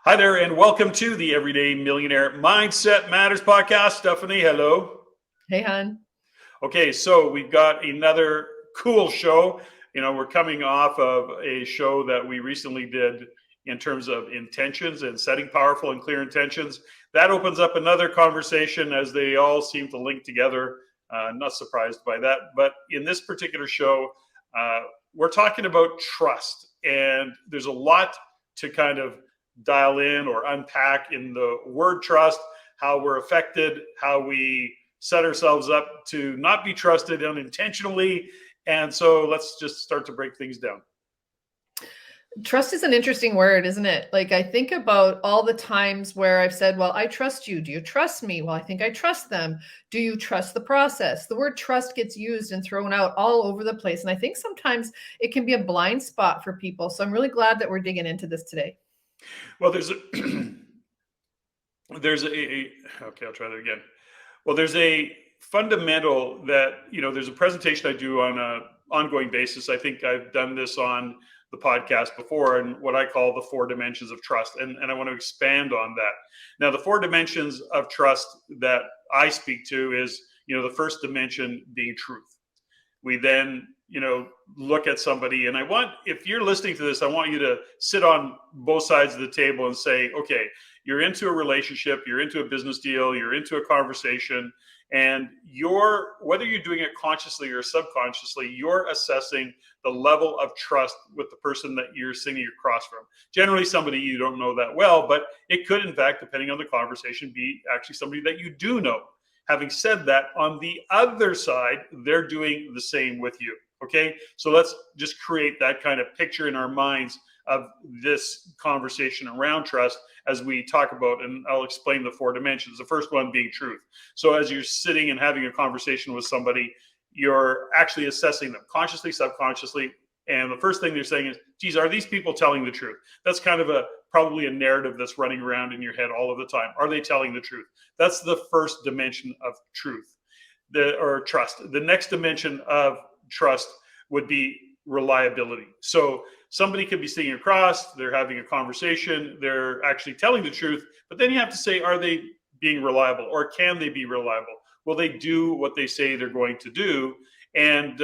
Hi there, and welcome to the Everyday Millionaire Mindset Matters podcast. Stephanie, hello. Hey, hon. Okay, so we've got another cool show. We're coming off of a show that we recently did in terms of intentions and setting powerful and clear intentions. That opens up another conversation as they all seem to link together. Not surprised by that. But in this particular show, we're talking about trust. And there's a lot to kind of dial in or unpack in the word trust, how we're affected, how we set ourselves up to not be trusted unintentionally. And so let's just start to break things down. Trust is an interesting word, isn't it? Like, I think about all the times where I've said, well, I trust you. Do you trust me? Well, I think I trust them. Do you trust the process? The word trust gets used and thrown out all over the place. And I think sometimes it can be a blind spot for people. So I'm really glad that we're digging into this today. Well, there's okay, I'll try that again. Well, there's a fundamental that, there's a presentation I do on an ongoing basis. I think I've done this on the podcast before, and what I call the 4 dimensions of trust. And I want to expand on that. Now, the 4 dimensions of trust that I speak to is, the first dimension being truth. We then, look at somebody, and if you're listening to this, I want you to sit on both sides of the table and say, okay, you're into a relationship, you're into a business deal, you're into a conversation, and whether you're doing it consciously or subconsciously, you're assessing the level of trust with the person that you're sitting across from. Generally, somebody you don't know that well, but it could, in fact, depending on the conversation, be actually somebody that you do know. Having said that, on the other side, they're doing the same with you. Okay, so let's just create that kind of picture in our minds of this conversation around trust as we talk about, and I'll explain the 4 dimensions. The first one being truth. So as you're sitting and having a conversation with somebody, you're actually assessing them consciously, subconsciously. And the first thing they're saying is, geez, are these people telling the truth? That's kind of probably a narrative that's running around in your head all of the time. Are they telling the truth? That's the first dimension of truth, or trust. The next dimension of trust would be reliability. So somebody could be sitting across, they're having a conversation, they're actually telling the truth, but then you have to say, are they being reliable, or can they be reliable? Will they do what they say they're going to do? And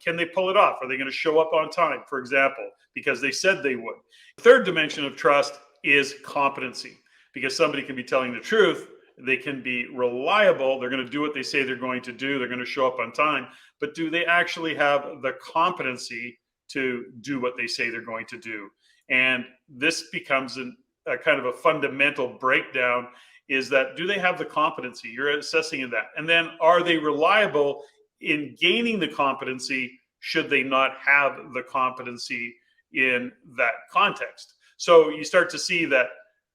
can they pull it off? Are they going to show up on time, for example, because they said they would? The third dimension of trust is competency, because somebody can be telling the truth, they can be reliable, they're going to do what they say they're going to do, they're going to show up on time, but do they actually have the competency to do what they say they're going to do? And this becomes a kind of a fundamental breakdown, is that, do they have the competency? You're assessing that. And then, are they reliable in gaining the competency should they not have the competency in that context? So you start to see that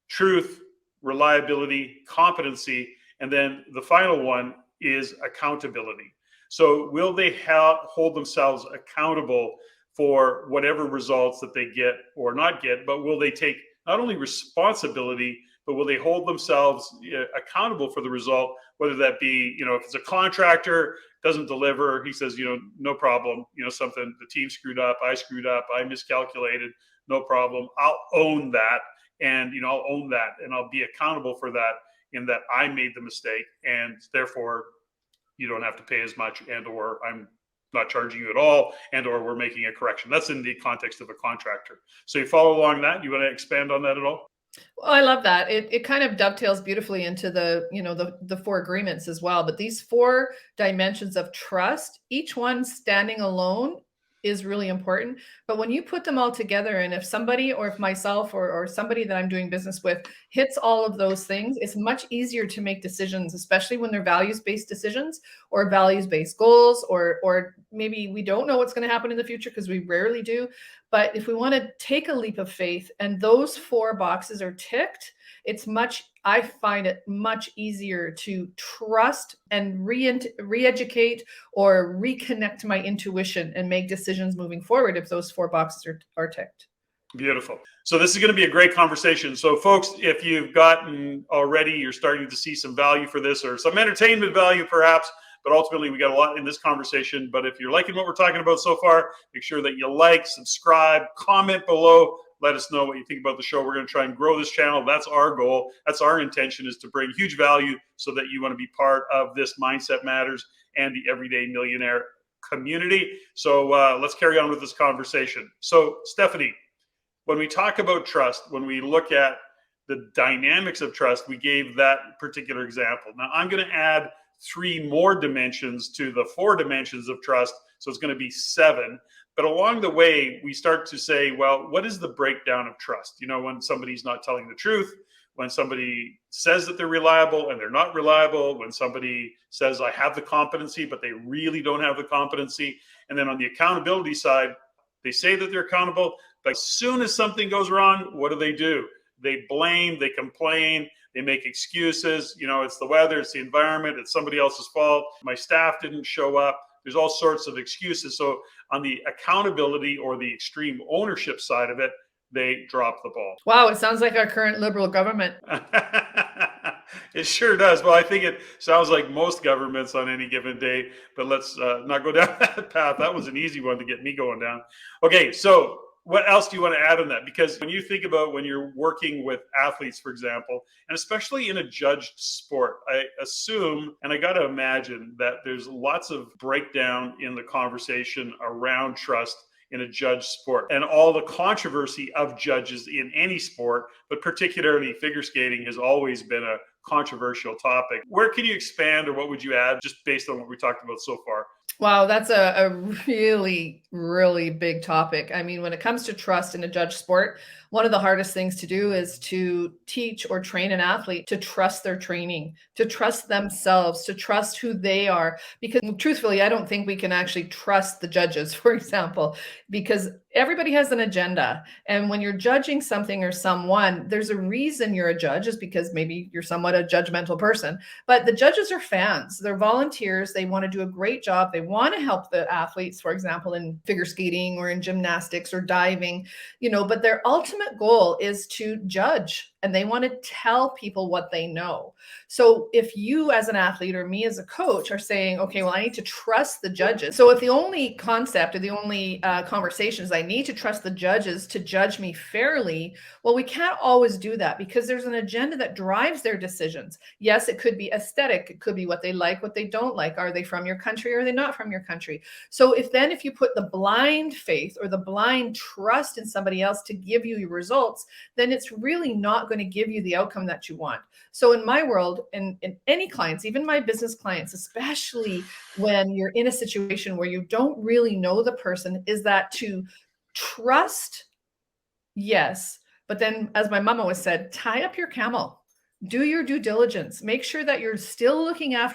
truth, reliability, competency, and then the final one is accountability. So will they hold themselves accountable for whatever results that they get or not get, but will they take not only responsibility, but will they hold themselves accountable for the result, whether that be, if it's a contractor, doesn't deliver, he says, no problem, something, the team screwed up, I miscalculated, no problem, I'll own that. And, I'll own that, and I'll be accountable for that, in that I made the mistake, and therefore you don't have to pay as much, and or I'm not charging you at all, and or we're making a correction. That's in the context of a contractor. So you follow along that? You want to expand on that at all? Well, I love that. It kind of dovetails beautifully into the 4 agreements as well. But these 4 dimensions of trust, each one standing alone, is really important. But when you put them all together, and if somebody, or if myself or somebody that I'm doing business with hits all of those things, it's much easier to make decisions, especially when they're values-based decisions or values-based goals, or maybe we don't know what's going to happen in the future, because we rarely do. But if we want to take a leap of faith and those 4 boxes are ticked, I find it much easier to trust and re-educate or reconnect to my intuition and make decisions moving forward if those 4 boxes are ticked. Beautiful. So this is going to be a great conversation. So folks, if you've gotten already, you're starting to see some value for this, or some entertainment value perhaps, but ultimately we got a lot in this conversation. But if you're liking what we're talking about so far, make sure that you like, subscribe, comment below, Let us know what you think about the show. We're going to try and grow this channel. That's our goal. That's our intention, is to bring huge value so that you want to be part of this Mindset Matters and the Everyday Millionaire community. So let's carry on with this conversation. So Stephanie, when we talk about trust, when we look at the dynamics of trust, we gave that particular example. Now I'm going to add 3 more dimensions to the 4 dimensions of trust. So it's going to be 7. But along the way, we start to say, well, what is the breakdown of trust? You know, when somebody's not telling the truth, when somebody says that they're reliable and they're not reliable, when somebody says, I have the competency, but they really don't have the competency. And then on the accountability side, they say that they're accountable, but as soon as something goes wrong, what do? They blame, they complain, they make excuses. You know, it's the weather, it's the environment, it's somebody else's fault. My staff didn't show up. There's all sorts of excuses. So on the accountability or the extreme ownership side of it, they drop the ball. Wow, it sounds like our current Liberal government. It sure does. Well, I think it sounds like most governments on any given day, but let's not go down that path. That was an easy one to get me going down. Okay, so what else do you want to add on that? Because when you think about when you're working with athletes, for example, and especially in a judged sport, I assume, and I got to imagine, that there's lots of breakdown in the conversation around trust in a judged sport, and all the controversy of judges in any sport, but particularly figure skating has always been a controversial topic. Where can you expand, or what would you add just based on what we talked about so far? Wow, that's a really, really big topic. I mean, when it comes to trust in a judge sport, one of the hardest things to do is to teach or train an athlete to trust their training, to trust themselves, to trust who they are. Because truthfully, I don't think we can actually trust the judges, for example, because everybody has an agenda. And when you're judging something or someone, there's a reason you're a judge, is because maybe you're somewhat a judgmental person. But the judges are fans, they're volunteers, they want to do a great job. They want to help the athletes, for example, in figure skating or in gymnastics or diving, you know, but their ultimate goal is to judge, and they want to tell people what they know. So if you as an athlete or me as a coach are saying, okay, well, I need to trust the judges. So if the only concept or the only conversation is I need to trust the judges to judge me fairly, well, we can't always do that, because there's an agenda that drives their decisions. Yes, it could be aesthetic. It could be what they like, what they don't like. Are they from your country or are they not from your country? So if you put the blind faith or the blind trust in somebody else to give you your results, then it's really not going to give you the outcome that you want. So in my world, and in any clients, even my business clients, especially when you're in a situation where you don't really know the person, is that to trust, yes, but then, as my mom always said, tie up your camel, do your due diligence, make sure that you're still looking after